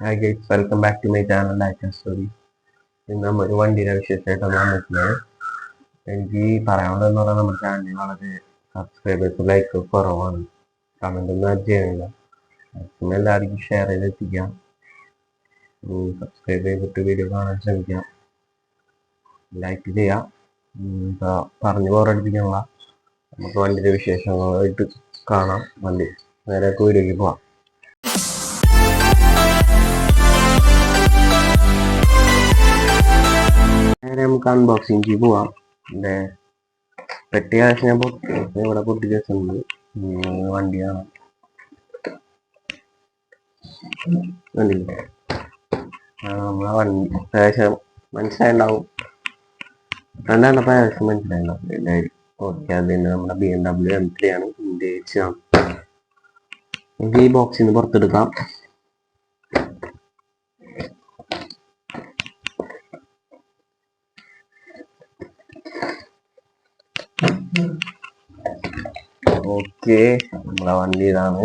Hi guys, welcome back to my channel Life and Story. ഇന്ന് നമ്മൾ ഒരു വണ്ടിയുടെ വിശേഷമായിട്ടാണ് വന്നിട്ടുള്ളത്. എനിക്ക് പറയാനുള്ളതെന്ന് പറഞ്ഞാൽ നമ്മുടെ ചാനലിൽ വളരെ സബ്സ്ക്രൈബേഴ്സ് ലൈക്ക് കുറവാണ്. കമൻ്റ് ഒന്നും ആരും ചെയ്യുന്നില്ല. മാക്സിമം എല്ലാവർക്കും ഷെയർ ചെയ്തെത്തിക്കാം. സബ്സ്ക്രൈബ് ചെയ്തിട്ട് വീഡിയോ കാണാൻ ശ്രമിക്കാം. ലൈക്ക് ചെയ്യാം. പറഞ്ഞു പോരടിപ്പിക്കാനുള്ള നമുക്ക് വണ്ടിയുടെ വിശേഷങ്ങളായിട്ട് കാണാം. വണ്ടി നേരെ വീഡിയോയ്ക്ക് പോവാം. നേരെ നമുക്ക് അൺബോക്സിങ് പോവാം. എൻ്റെ പെട്ടി കാശ് ഞാൻ ഇവിടെ പൊട്ടിച്ച് വെച്ചിട്ടുണ്ട്. വണ്ടിയാണ് കണ്ടില്ലേ, നമ്മളെ വണ്ടി ഏകദേശം മനസ്സിലായിണ്ടാവും. രണ്ടാണ്ടപ്പോൾ ഏകദേശം മനസ്സിലായിണ്ടാവും എല്ലാവരും. ഓക്കെ, അത് തന്നെ നമ്മുടെ BMW M3 ആണ്. ഇന്ത്യയാണ്. നമുക്ക് ഈ ബോക്സിൽ നിന്ന് പുറത്തെടുക്കാം. ഓക്കെ, നമ്മളെ വണ്ടി ഇതാണ്.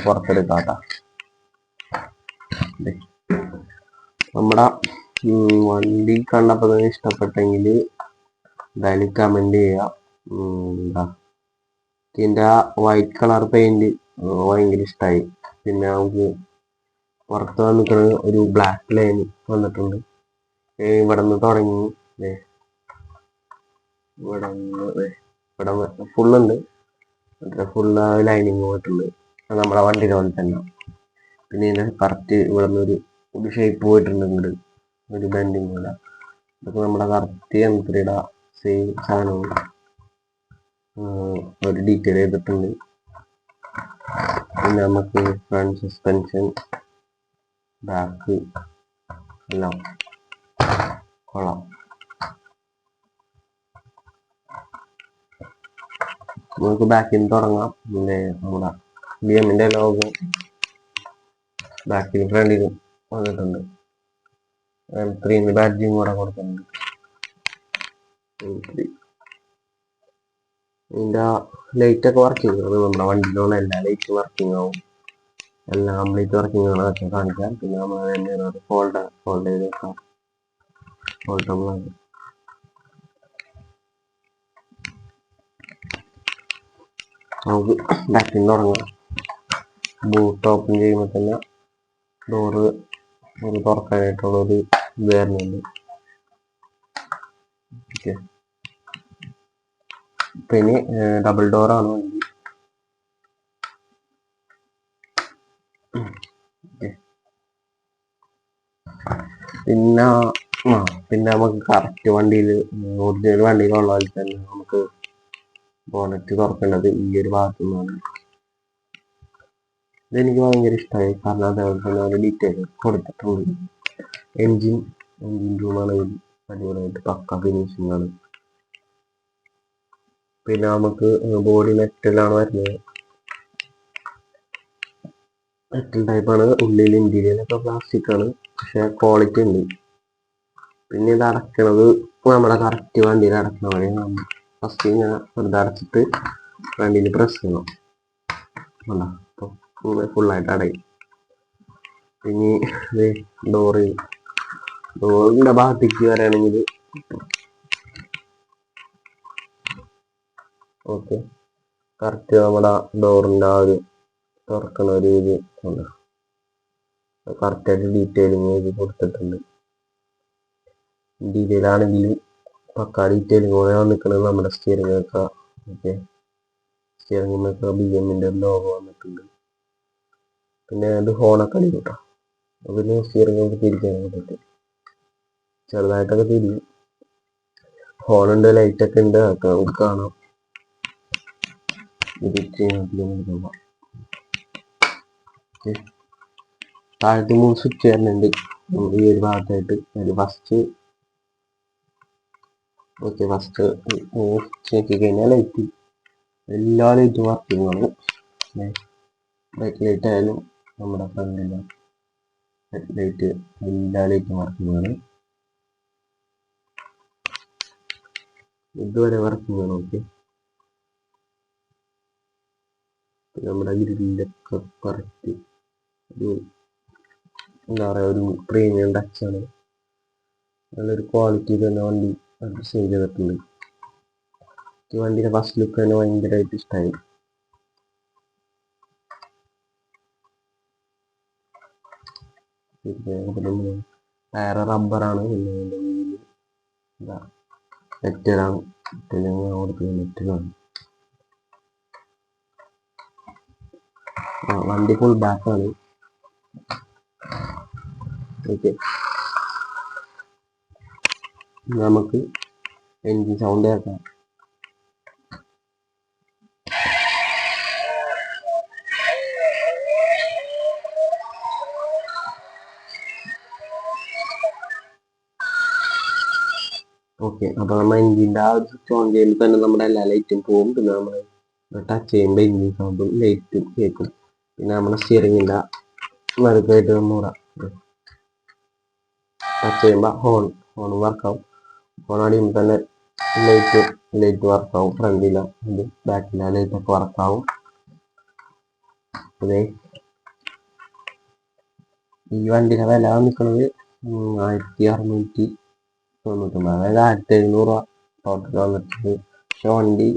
പുറത്തെടുക്കാത്ത നമ്മുടെ വണ്ടി കണ്ടപ്പോൾ തന്നെ ഇഷ്ടപ്പെട്ടെങ്കിൽ എന്തായാലും കമന്റ് ചെയ്യുക. എന്താ ഇതിൻ്റെ വൈറ്റ് കളർ പെയിന്റ് ഭയങ്കര ഇഷ്ടമായി. പിന്നെ നമുക്ക് പുറത്ത് വന്നിട്ട് ഒരു ബ്ലാക്ക് ലൈൻ വന്നിട്ടുണ്ട്. ഇവിടെ നിന്ന് തുടങ്ങി ഇവിടെ ഫുള്ളുണ്ട്. ഫുള്ള് ലൈനിങ് പോയിട്ടുണ്ട്. നമ്മളെ വണ്ടിയുടെ പോലെ തന്നെ. പിന്നെ ഇതിൻ്റെ കറക്റ്റ് ഇവിടെ നിന്ന് ഒരു ഷേപ്പ് പോയിട്ടുണ്ട്. ഇങ്ങോട്ട് ഒരു ബെൻഡിങ് പോലെ. ഇതൊക്കെ നമ്മുടെ കറക്റ്റ് M3യുടെ സെയിം സാധനവും ഒരു ഡീറ്റെയിൽ ചെയ്തിട്ടുണ്ട്. പിന്നെ നമുക്ക് ഫ്രണ്ട് സസ്പെൻഷൻ, ബാക്ക് എല്ലാം കൊള്ളാം. നമുക്ക് ബാക്കിൽ നിന്ന് തുടങ്ങാം. പിന്നെ നമ്മുടെ BMന്റെ ലോഗോ ബാക്കിലും ഫ്രണ്ടിലും വന്നിട്ടുണ്ട്. M3 ബാഡ്ജിങ് കൂടെ കൊടുക്കുന്നുണ്ട്. ഇതിൻ്റെ ലൈറ്റ് ഒക്കെ വർക്കിംഗ് ആണ്. നമ്മുടെ വണ്ടിയിലുള്ള എല്ലാ ലൈറ്റും വർക്കിംഗ് ആവും. എല്ലാം കംപ്ലീറ്റ് വർക്കിംഗ് ആണ്. അതൊക്കെ കാണിക്കാം. പിന്നെ നമ്മൾ തന്നെ ഫോൾഡ് ചെയ്ത് വെക്കാം. ഫോൾഡബിളാണ്. നമുക്ക് ബാക്കിൽ നിന്ന് തുടങ്ങാം. ബൂട്ട് ഓപ്പൺ ചെയ്യുമ്പോൾ തന്നെ ഡോറ് ഒരു തുറക്കാനായിട്ടുള്ളൊരു ഇത് വരുന്നുണ്ട്. ഓക്കെ, പിന്നെ ഡബിൾ ഡോറാണ് വണ്ടി. പിന്നെ നമുക്ക് കറക്റ്റ് വണ്ടിയിൽ ഒറിജിനൽ വണ്ടിയിലുള്ള പോലെ തന്നെ നമുക്ക് ബോണറ്റ് തുറക്കേണ്ടത് ഈ ഒരു ഭാഗത്തു നിന്നാണ്. ഇതെനിക്ക് ഭയങ്കര ഇഷ്ടമായി. കാരണം അതേപോലെ തന്നെ ഒരു ഡീറ്റെയിൽ കൊടുത്തിട്ടുണ്ട്. എൻജിൻ റൂമാണ്. അടിപൊളിയായിട്ട് പക്ക ഫിനിഷിംഗ് ആണ്. പിന്നെ നമുക്ക് ബോഡി മെറ്റലാണ് വരുന്നത്. മെറ്റൽ ടൈപ്പാണ്. ഉള്ളിൽ ഇന്റീരിയലൊക്കെ പ്ലാസ്റ്റിക് ആണ്. പക്ഷെ ക്വാളിറ്റി ഉണ്ട്. പിന്നെ ഇത് അടയ്ക്കണത് നമ്മുടെ കറക്റ്റ് വണ്ടിയിൽ അടയ്ക്കണ വഴിയാണ്. ഫസ്റ്റ് ഇങ്ങനെ വെറുതെ അടച്ചിട്ട് വണ്ടിയിൽ പ്രസ് ചെയ്യണം. ഫുള്ളായിട്ട് അടയും. പിന്നെ ഡോറിന്റെ ഭാഗത്തേക്ക് വരികയാണെങ്കിൽ ഓക്കെ, കറക്റ്റ് നമ്മുടെ ഡോറിന്റെ ആ ഒരു തുറക്കണ ഒരു ഇത് കറക്റ്റായിട്ട് ഡീറ്റെയിലിങ് ഇത് കൊടുത്തിട്ടുണ്ട്. ഇന്റീരിയലാണെങ്കിൽ പക്ക ഡീറ്റെയിലിങ് കൂടെ വന്നിരിക്കുന്നത് നമ്മുടെ സ്റ്റിയറിംഗ് ഒക്കെ. ഓക്കെ, സ്റ്റിയറിംഗിനൊക്കെ BMന്റെ ലോഗോ വന്നിട്ടുണ്ട്. പിന്നെ ഇത് ഹോണൊക്കെ അടിക്കും കേട്ടോ. പിന്നെ സ്റ്റിയറിംഗ് നമുക്ക് തിരിക്കാനൊക്കെ പറ്റും. ചെറുതായിട്ടൊക്കെ തിരിയും. ഹോണുണ്ട്, ലൈറ്റൊക്കെ ഉണ്ട്. അതൊക്കെ നമുക്ക് കാണാം. താഴത്ത് 3 സ്വിച്ച് വരുന്നുണ്ട് ഈ ഒരു ഭാഗത്തായിട്ട്. അതിൽ ഫസ്റ്റ് നോക്കി കഴിഞ്ഞാൽ ലൈറ്റ്, എല്ലാ ലൈറ്റും വർക്കിംഗ് ആണ്. ബാക്ക് ലൈറ്റ് ആയാലും നമ്മുടെ ഫ്രണ്ടിലെ ലൈറ്റ് എല്ലാ ലൈറ്റും വർക്കിംഗ് ആണ്. ഇതുവരെ വർക്കിംഗ് ആണ്. ഓക്കെ, നമ്മുടെ ഗ്രില്ലൊക്കെ കറക്റ്റ് ഒരു എന്താ പറയുക ഒരു പ്രീമിയം ടച്ചാണ്. നല്ലൊരു ക്വാളിറ്റി തന്നെ വണ്ടി സെയിൽ ചെയ്തിട്ടുണ്ട്. ഈ വണ്ടിയുടെ ഫസ്റ്റ് ലുക്ക് തന്നെ ഭയങ്കരമായിട്ട് ഇഷ്ടമായി. ടയർ റബ്ബറാണ്. പിന്നെ അതിൻ്റെ വീല് എന്താ മെറ്റലാണ്. മെറ്റലാണ്. വണ്ടി ഫുൾ ബാക്കാണ്. ഓക്കെ, നമുക്ക് എൻജിൻ സൗണ്ട് കേൾക്കാം. ഓക്കെ, അപ്പോൾ നമ്മൾ എൻജിൻ്റെ ആ ഒരു സ്വിച്ച് ഓൺ ചെയ്യുമ്പോൾ തന്നെ നമ്മുടെ എല്ലാ ലൈറ്റും പോകും. പിന്നെ നമ്മൾ ടച്ച് ചെയ്യുമ്പോൾ എൻജിൻ സൗണ്ടും ലൈറ്റും കേൾക്കും. പിന്നെ നമ്മുടെ സ്റ്റിയറിങ്ങിൻ്റെ നടുക്കായിട്ട് നമ്മൾ ടച്ച് ചെയ്യുമ്പോൾ ഹോൺ വർക്കാവും. ഹോൺ അടിയുമ്പോൾ തന്നെ ലൈറ്റ് വർക്കാവും. ഫ്രണ്ടിലെ ഇത് ബാക്കിലെ ലൈറ്റൊക്കെ വർക്കാവും. അതെ, ഈ വണ്ടിയുടെ വില നിൽക്കുന്നത് 1699, അതായത് 1700 രൂപ ടോട്ടൽ വന്നിട്ടുണ്ട്. പക്ഷെ വണ്ടി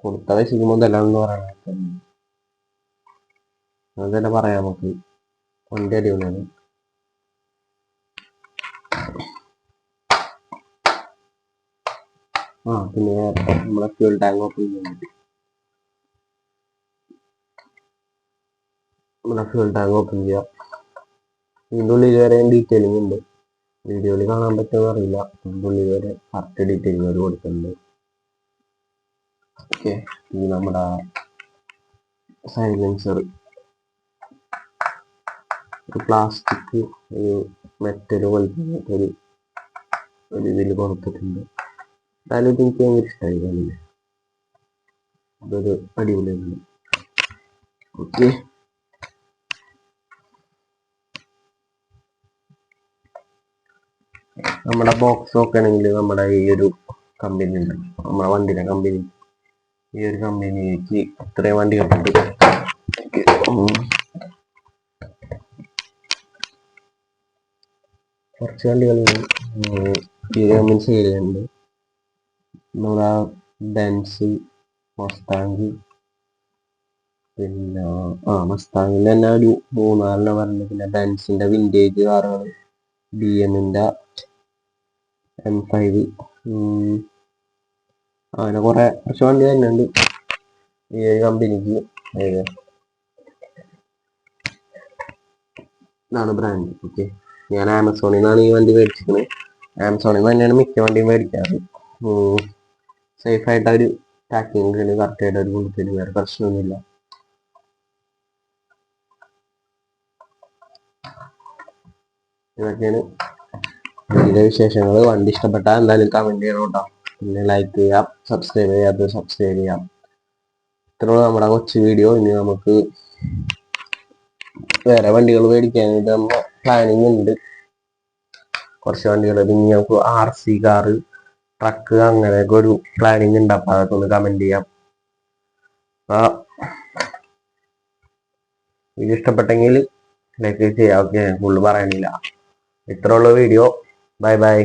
കൊടുത്ത പൈസക്ക് മുതലാണെന്ന് പറയുന്നത്. അത് തന്നെ പറയാം നമുക്ക്. വണ്ടി അടിപൊളിയാണ്. പിന്നെ നമ്മുടെ ഫ്യൂൽ ടാങ്ക് ഓപ്പൺ ചെയ്യുന്നുണ്ട്. നമ്മുടെ ഫ്യൂൽ ടാങ്ക് ഓപ്പൺ ചെയ്യാം. ഇതിൻ്റെ ഉള്ളിൽ വരെ ഡീറ്റെയിലിംഗ് ഉണ്ട്. വീഡിയോയിൽ കാണാൻ പറ്റുമെന്ന് അറിയില്ല. ഇതിൻ്റെ ഉള്ളിൽ വരെ കറക്റ്റ് ഡീറ്റെയിലിംഗ് അവർ കൊടുക്കുന്നുണ്ട്. ഓക്കെ, ഇത് നമ്മുടെ സൈലൻസർ പ്ലാസ്റ്റിക് ഒരു മെറ്റൽ പോലത്തെ ഒരു ഇതിൽ കൊടുത്തിട്ടുണ്ട്. എന്തായാലും ഇത് എനിക്ക് ഭയങ്കര ഇഷ്ടമായി. അതൊരു അടിപൊളിയാണ്. ഓക്കെ, നമ്മുടെ ബോക്സ് നോക്കുകയാണെങ്കിൽ നമ്മുടെ ഈ ഒരു കമ്പനി ഉണ്ട്. നമ്മുടെ വണ്ടിയുടെ കമ്പനി, ഈ ഒരു കമ്പനിക്ക് അത്രയും വണ്ടികളുണ്ട്. കുറച്ച് വണ്ടികൾ ഈ കമ്പനി സെയിൽ ചെയ്യുന്നുണ്ട്. നമ്മുടെ ബെൻസ്, മസ്താങ്, പിന്നെ മസ്താങ്ങിൽ തന്നെ ഒരു 3-4 പറഞ്ഞത്. പിന്നെ ബെൻസിന്റെ വിൻറ്റേജ് കാറുകൾ, BMന്റെ M5, അങ്ങനെ കുറച്ച് വണ്ടി തന്നെയുണ്ട് ഈ കമ്പനിക്ക്. ഇതാണ് ബ്രാൻഡ്. ഓക്കെ, ഞാൻ ആമസോണിൽ നിന്നാണ് ഈ വണ്ടി മേടിച്ചിരിക്കുന്നത്. ആമസോണിൽ നിന്ന് തന്നെയാണ് മിക്ക വണ്ടിയും മേടിക്കാറ്. സേഫായിട്ട് അവർ പാക്കിങ് കറക്റ്റായിട്ട് അവർ കൊടുത്തിട്ട് വേറെ പ്രശ്നമൊന്നുമില്ല. ഇതൊക്കെയാണ് ഇതിൻ്റെ വിശേഷങ്ങൾ. വണ്ടി ഇഷ്ടപ്പെട്ടാൽ എന്തായാലും കമൻറ്റ് ചെയ്യണം കേട്ടോ. പിന്നെ ലൈക്ക് ചെയ്യാം, സബ്സ്ക്രൈബ് ചെയ്യാത്തത് സബ്സ്ക്രൈബ് ചെയ്യാം. ഇത്രയുള്ള നമ്മുടെ കൊച്ചു വീഡിയോ. ഇനി നമുക്ക് വേറെ വണ്ടികൾ മേടിക്കാനായിട്ട് നമ്മൾ പ്ലാനിങ് ഉണ്ട്. കുറച്ച് വണ്ടികൾ പിന്നെ നമുക്ക് RC കാറ്, ട്രക്ക്, അങ്ങനെയൊക്കെ ഒരു പ്ലാനിങ് ഉണ്ട്. അപ്പം അതൊക്കെ ഒന്ന് കമൻറ്റ് ചെയ്യാം. വീഡിയോ ഇഷ്ടപ്പെട്ടെങ്കിൽ ലൈക്ക് ചെയ്യാം. ഓക്കെ, ഫുള്ള് പറയണില്ല. ഇത്രയുള്ള വീഡിയോ. Bye bye.